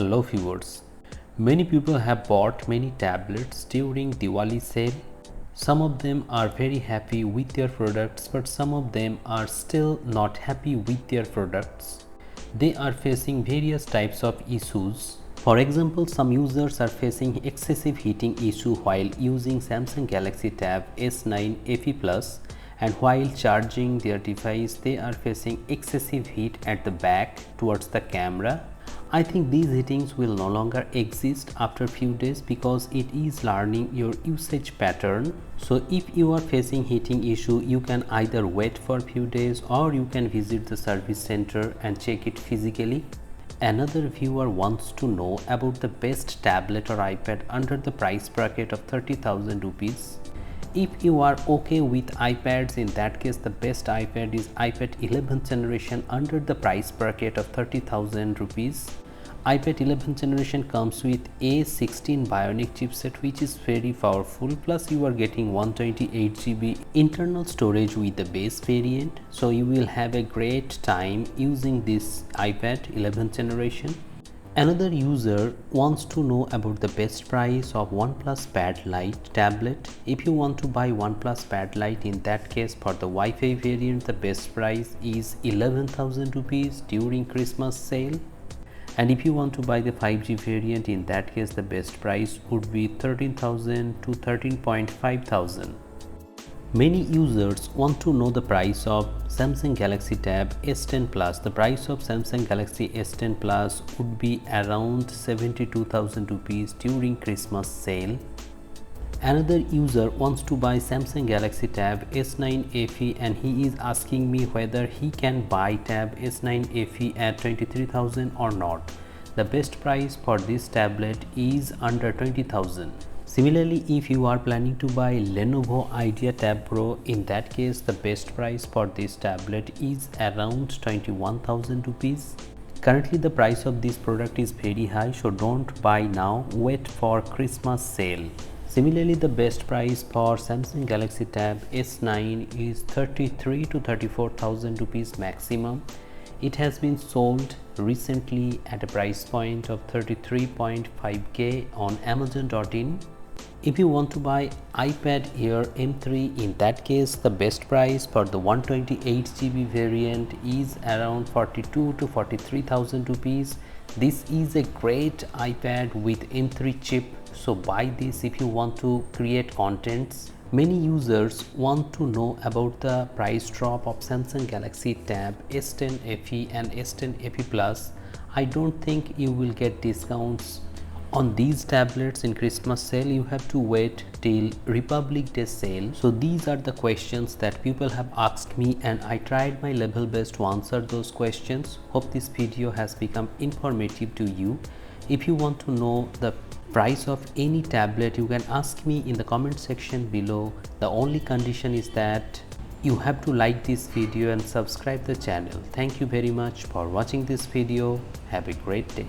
Hello viewers. Many people have bought many tablets during Diwali sale. Some of them are very happy with their products, but some of them are still not happy with their products. They are facing various types of issues. For example, some users are facing excessive heating issue while using Samsung Galaxy Tab S9 FE Plus, and while charging their device they are facing excessive heat at the back towards the camera. I think these heatings will no longer exist after few days because it is learning your usage pattern. So if you are facing heating issue, you can either wait for few days or you can visit the service center and check it physically. Another viewer wants to know about the best tablet or iPad under the price bracket of 30,000 rupees. If you are okay with iPads, in that case the best iPad is iPad 11th generation under the price bracket of 30,000 rupees. iPad 11th generation comes with A16 Bionic chipset which is very powerful, plus you are getting 128GB internal storage with the base variant, so you will have a great time using this iPad 11th generation. Another user wants to know about the best price of Oneplus Pad Lite tablet. If you want to buy Oneplus Pad Lite, in that case for the Wi-Fi variant the best price is 11,000 rupees during Christmas sale. And if you want to buy the 5G variant, in that case the best price would be 13,000 to 13.5 thousand. Many users want to know the price of Samsung Galaxy Tab S10 Plus. The price of Samsung Galaxy S10 Plus would be around 72,000 rupees during Christmas sale. Another user wants to buy Samsung Galaxy Tab S9 FE and he is asking me whether he can buy Tab S9 FE at 23,000 or not. The best price for this tablet is under 20,000. Similarly, if you are planning to buy Lenovo Idea Tab Pro, in that case the best price for this tablet is around 21,000 rupees. Currently the price of this product is very high, so don't buy now, wait for Christmas sale. Similarly, the best price for Samsung Galaxy Tab S9 is 33 to 34,000 rupees maximum. It has been sold recently at a price point of 33.5k on Amazon.in. If you want to buy iPad Air M3, in that case the best price for the 128GB variant is around 42 to 43,000 rupees. This is a great iPad with M3 chip, so buy this if you want to create contents. Many users want to know about the price drop of Samsung Galaxy Tab S10 FE and S10 FE Plus. I don't think you will get discounts on these tablets in Christmas sale. You have to wait till Republic Day sale. So these are the questions that people have asked me and I tried my level best to answer those questions. Hope this video has become informative to you. If you want to know the price of any tablet, you can ask me in the comment section below. The only condition is that you have to like this video and subscribe the channel. Thank you very much for watching this video. Have a great day.